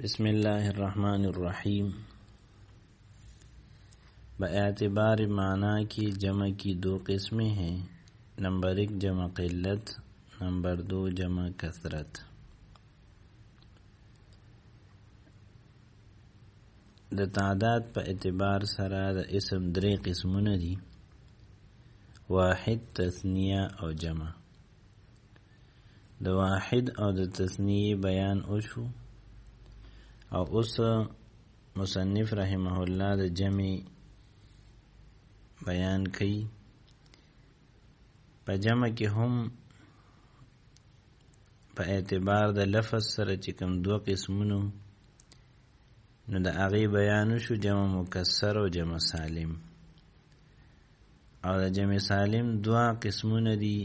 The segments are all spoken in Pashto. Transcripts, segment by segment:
بسم الله الرحمن الرحیم. باعتبار معنی کی جمع کی دو قسمیں ہیں. نمبر 1 جمع قلت، نمبر 2 جمع کثرت. د تعداد په اعتبار سره د اسم درې قسمونه دي: واحد، تثنیه او جمع. د واحد او د تثنیه بیان وشو او اوس مصنف رحمه الله د جمع بیان کوي. په جمع کې هم په اعتبار د لفظ سره چې کوم دوه قسمونو نو د هغې بیان شو: جمع مکسر او جمع سالم. او د جمع سالم دوه قسمونه دي: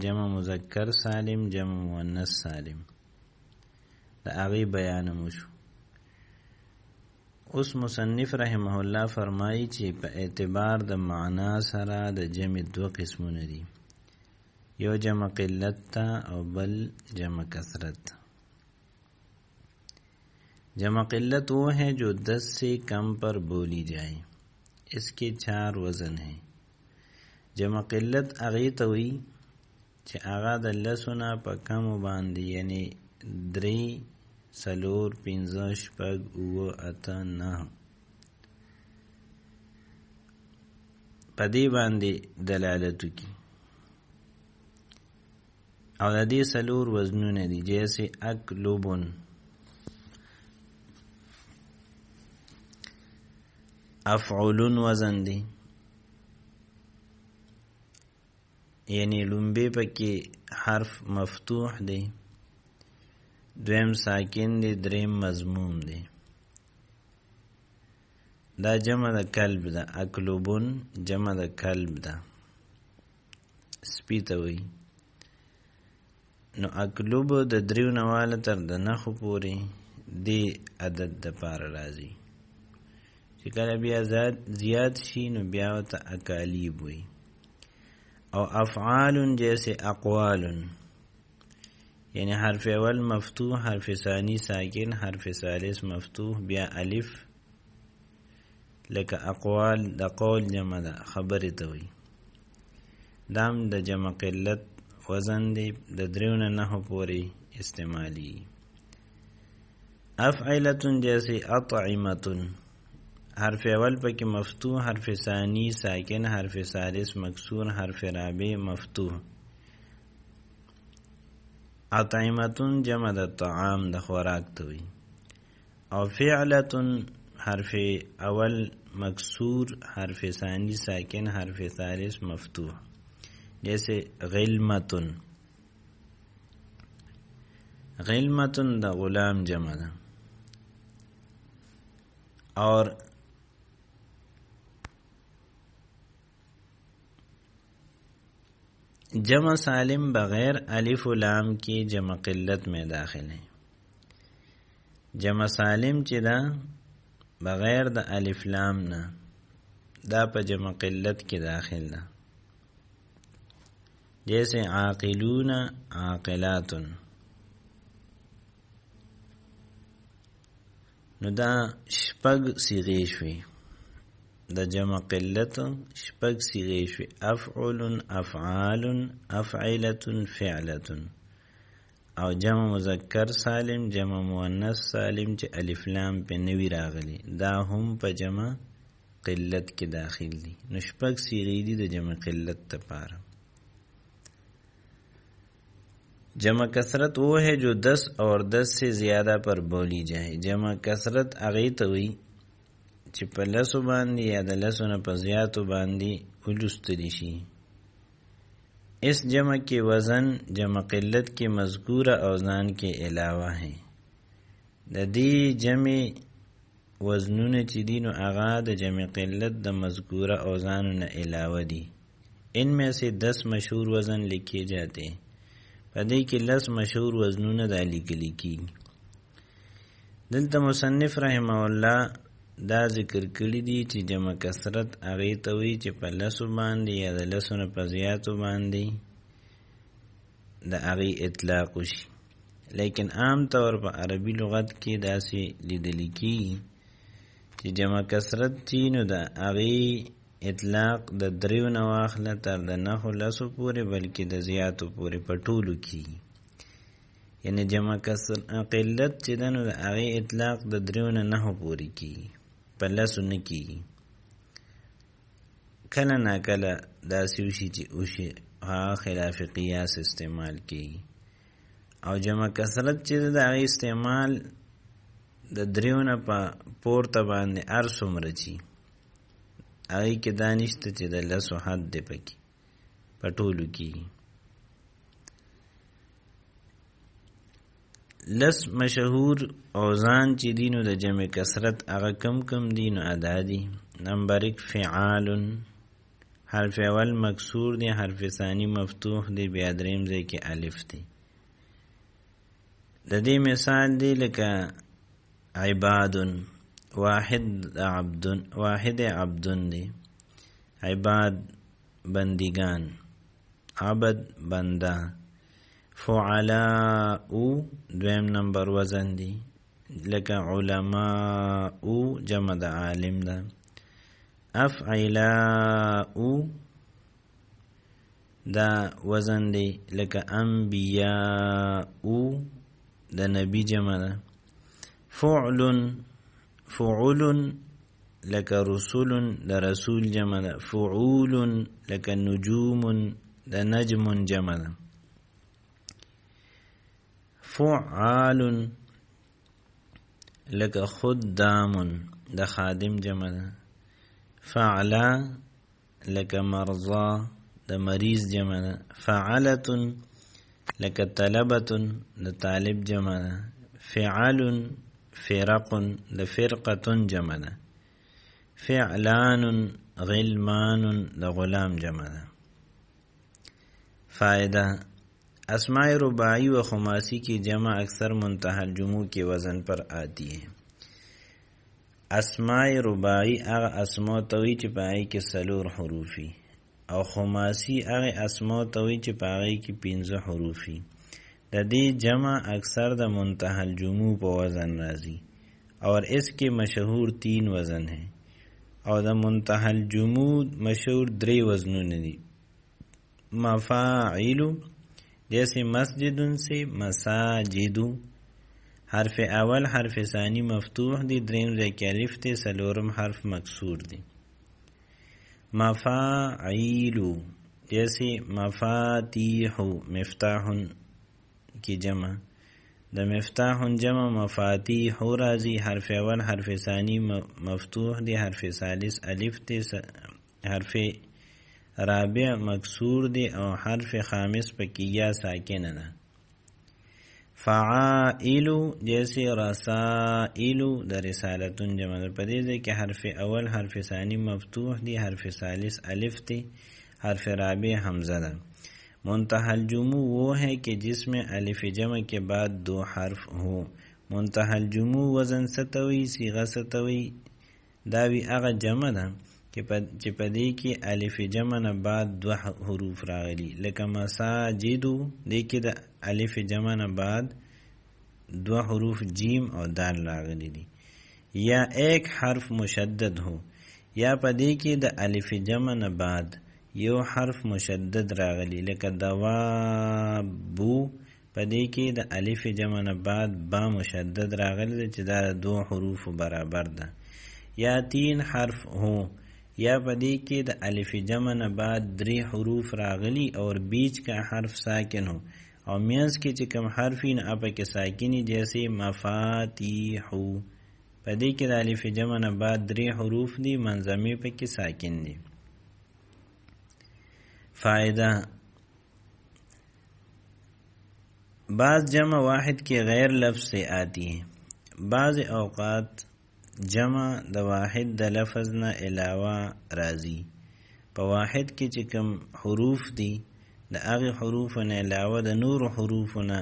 جمع مذکر سالم، جمع مؤنث سالم. د هغې بیان مو شو. اوس مصنف رحمه الله فرمایي چې په اعتبار د معنا سره د جمع دوه قسمونه دي: یو جمع قلت تا او بل جمع کثرت. جمع قلت وہ ہے جو 10 سے کم پر بولی جائے. اس کے 4 وزن ہیں. جمع قلت هغې ته وایي چې هغه د لسونه په کمو باندې، یعنی 3 4 5 6 7 8 9 په دې باندې دلالت وکړي. او د دې 4 وزنونه دي: جیسے اکلوبن، افعولن وزن دی، یعنی لومبی پکې حرف مفتوح دی، دویم ساکن دی، دریم مضموم دی. دا جمع د کلب ده. اکلوبن جمع د کلب ده، سپی ته وایي. نو اکلوب د 3 نواله تر د 9 پورې دی عدد د پاره راځي. چې کله بیا زیات شي نو بیا ورته اکالیب وایي. او افعال جیسے اقوال، یعنی حرف اول مفتوح، حرف ثانی ساکن، حرف ثالث مفتوح، بیا الف. لکه اقوال د قول جمع ده، خبرې ته وایي. دام د جمع قلت وزن دی، د 3 نه 9 پورې استعمالی. افعلتن جیسے اطعمتن، حرف اول پکې مفتوح، حرف ثانی ساکن، حرف ثالث مکسور، حرف رابع مفتوح. اطعمتن جمع د طعام د خوراک ته وایي. او فعلتن حرف اول مکسور، حرف ثانی ساکن، حرف ثالث مفتوح. جیسے غلمتن، غلمتن د غلام جمع ده. اور جمع سالم بغیر الف و لام کی جمع قلت میں داخل ہیں. جمع سالم چې دا بغیر د الف لام نه دا په جمع قلت کې داخل ده. جیسے عاقلون، عاقلاتن. نو دا شپږ صیغې شوي د جمع قلت، شپږ صیغې شوي: افعل، افعال، افعلة، فعلة. او جمع مذکر سالم، جمع مؤنث سالم چې الف لام په نوی راغلی، دا هم په جمع قلت کې داخل دي. نو شپږ صیغې دي د جمع قلت لپاره. جمع کثرت وہ ہے جو 10 اور 10 سے زیادہ پر بولی جائے. جمع کثرت هغې ته وایي چې په لسو باندې یا د لسو نه په زیاتو باندې ولوستلی شي. اس جمع کے وزن جمع قلت کے مذکورہ اوزان کے علاوہ ہیں. د دې جمع وزنونه چې دي نو هغه د جمع قلت د مذکورہ اوزانو نه علاوه دي. ان میں سے 10 مشہور وزن لکھے جاتے ہیں. په دې کې 10 مشهور وزنونه دا لیکلي کېږي. دلته مصنف رحمه الله دا ذکر کړي دي چې جمع کثرت هغې ته وایي چې په لسو باندې یا د لسو نه په زیاتو باندې د هغې اطلاق وشي. لیکن عام طور په عربي لغت کې داسې لیدل کیږي چې جمع کثرت چې نو د هغې اطلاق د دریو نه واخله تر د نهو لسو پورې بلکې د زیاتو پورې په ټولو کیږي. یعنی جمع قلت چې ده نو د هغې اطلاق د دریو نه نهو پورې کیږي، په لسو نه کیږي. کله ناکله داسې وشي چې وشي هغه خلاف قیاس استعمال کیږي، او جمع کثرت چې د هغې استعمال د دریو نه په پورته باندې هر څومره چي هغې کې دا نشته چې د لسو حد دی پکې، په ټولو کیږي. لس مشهور اوزان چې دي نو د جمع کثرت هغه کم کم دي نو ادا دي. نمبر 1 فعال، حرف اول مکسور دی، حرف ثانی مفتوح دی، بیا دریم ځای کې الف دی. د دې مثال دی لکه عباد، واحد عبدن دی، عباد بندگان، عبد بنده. فعلاء دویم نمبر وزن دی لکه علماء جمع د عالم ده. افعلاء دا وزن دی لکه انبیاء د نبی جمع ده. فعل لکه رسول د رسول جمع ده. فعول لکه نجوم د نجم جمع ده. فعال لکه خدام د خادم جمع ده. فعلا لکه مرضا د مریض جمع ده. فعلة لکه طلبة د طالب جمع ده. فعل فرق د فرقة جمع ده. فعلان غلمان د غلام جمع ده. فائدہ: اسماء رباعی و خماسی کی جمع اکثر منتہی الجموع کے وزن پر آتی ہے. اسماء رباعی اغا اسماء توی چی پائی کے سلور حروفی، او خماسی اغا اسماء توی چی پائی کی 15 حروفی. دا دی جمع اکثر دا منتہی الجموع پا وزن رازی، اور اس کے مشہور 3 وزن ہیں، اور دا منتہی الجموع مشہور 3 وزنوں ندی. مفاعل جیسے مسجدن سے مساجدو، حرف اول حرف ثانی مفتوح دی، دریم ځای کې الف دی، څلورم حرف مکسور دی. مفاعیل جیسے مفاتیح، مفتاح کی جمع، د مفتاح جمع مفاتیح راضی، حرف اول حرف ثانی مفتوح دی، حرف ثالث الف دی، حرف رابع مکسور دی، او حرف خامس پکی یا ساکن ده. فعائل جیسے رسائل د رسالتون جمع ده، پدې ځای کې حرف اول حرف ثانی مفتوح دی، حرف ثالث الف دی، حرف رابع حمزہ ده. منتہی الجموع وہ ہے کہ جس میں الف جمع کے بعد 2 حرف ہو. منتہی الجموع وزن ستوی، صیغه ستوی، داوی اغا جمع ده چې پدې کې الف جمع نه بعد 2 حروف راغلي، لکه مساجدو دې کې د الف جمع نه بعد 2 حروف جیم او دال راغلي دي. یا ایک حرف مشدد ہو، یا پدې کې د الف جمع نه بعد 1 حرف مشدد راغلي، لکه دوابو پدې کې د الف جمع نه بعد با مشدد راغلي چې دا 2 حروف برابر ده. یا 3 حرف ہو، یا پدې کې د الف جمع نه بعد 3 حروف راغلی اور بیچ کا حرف ساکن ہو، اور مینس کې چې کم حرفی نه اپا کې ساکنی، جیسے مفاتیحو پدې کې د الف جمع نه بعد 3 حروف دی، منظمی پا کې ساکن دی. فائدہ: بعض جمع واحد کے غیر لفظ سے آتی ہے. بعض اوقات جمع د واحد د لفظ نه علاوه راځي. په واحد کې چې کوم حروف دي د هغه حروف نه علاوه د نور حروف نه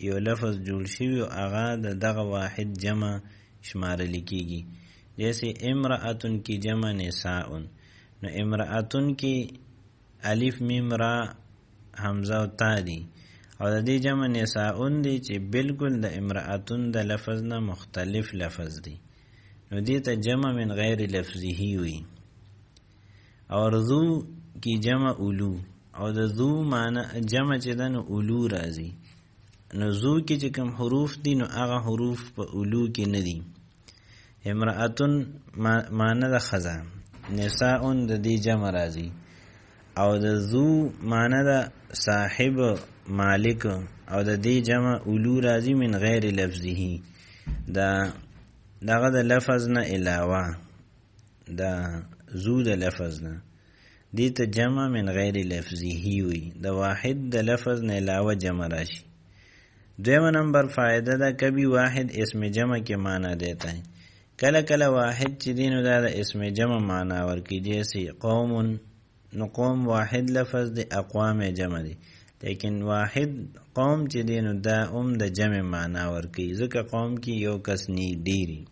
یو لفظ جوړ شوی او هغه دغه واحد جمع شمارل کیږي. جیسے امرأتن کی جمع نساء، نو امرأتن کی الف میم را حمزه او تا دی، او د دې جمع نساءون دی چې بالکل د امرأتون د لفظ نه مختلف لفظ دی، نو دې ته جمع من غیر لفظه وي. اور ذو کی جمع اولو، او د ذو معنی جمع چې ده نو اولو راځي، نو ذو کې چې کوم حروف دي نو هغه حروف په اولو کې نه دي. امرأتون معنی د ښځه، نساءون د دې جمع راځي، او د ذو معنی د صاحب مالک، او د دې جمع اولو راځي من غیر لفظه، دغه د لفظ نه علاوه، د ذو د لفظ نه، دې ته جمع من غیر لفظه وي، د واحد د لفظ نه علاوه جمع راشي. دویمه نمبر فائدہ دا کبھی واحد اسم جمع کے معنی دیتا ہے، کله کله واحد چې دینو دا د اسم جمع معنی ورکی، جیسے قوم، نو قوم واحد لفظ دی، اقوام جمع دی، لیکن واحد قوم چې دینو دا د جمع معنی ورکی، ځکه قوم کی یو کس نی ډیری.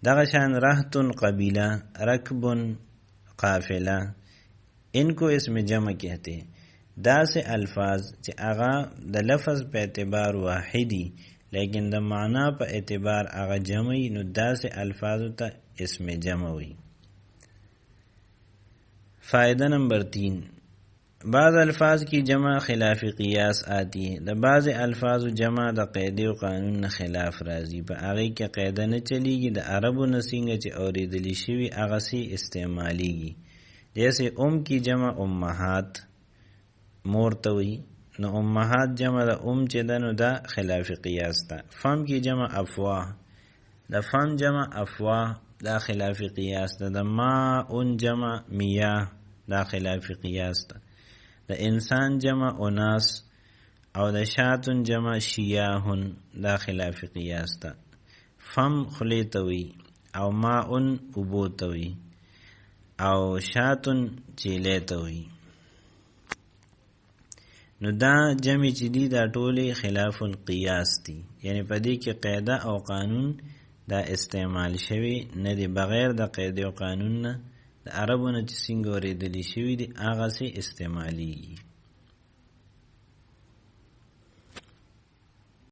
دغه شان رهتن قبیلہ، رکبن قافلہ، ان کو اسم جمع کہتے ہیں. دا سے الفاظ چې هغه د لفظ په اعتبار واحدی لیکن د معنا په اعتبار هغه جمعی، نو دا سے الفاظ ته اسم جمع وی. فائدہ نمبر 3، بعض الفاظ کی جمع خلاف قیاس آتی ہے. د بعض الفاظ جمع د قاعده او قانون نه خلاف راځي، په هغه کې قاعده نه چلیږي، د عربو نه څنګه چې اوریدلی شوي هغه سي استعمالیږي. جیسے کی جمع امهات، مور ته وي، نو امهات جمع د چې ده نو دا خلاف قیاس ده. فم کی جمع افواه، د فم جمع افواه دا خلاف قیاس ده. د ماء جمع میاه دا خلاف قیاس ده. د انسان جمع اناس، او د شاتن جمع شیاهن دا خلاف قیاس ده. فم خلی ته وي، او ماء اوبو ته وي، او شاتن چیلې ته وي. نو دا جمع چې دي دا ټولې خلاف القیاس دي، یعنی په دې کې قاعده او قانون دا استعمال شوی نه دی، بغیر د قاعده او قانون نه د عربو نه چې څنګه اورېدلی شوي دي هغسې استعمالیږي.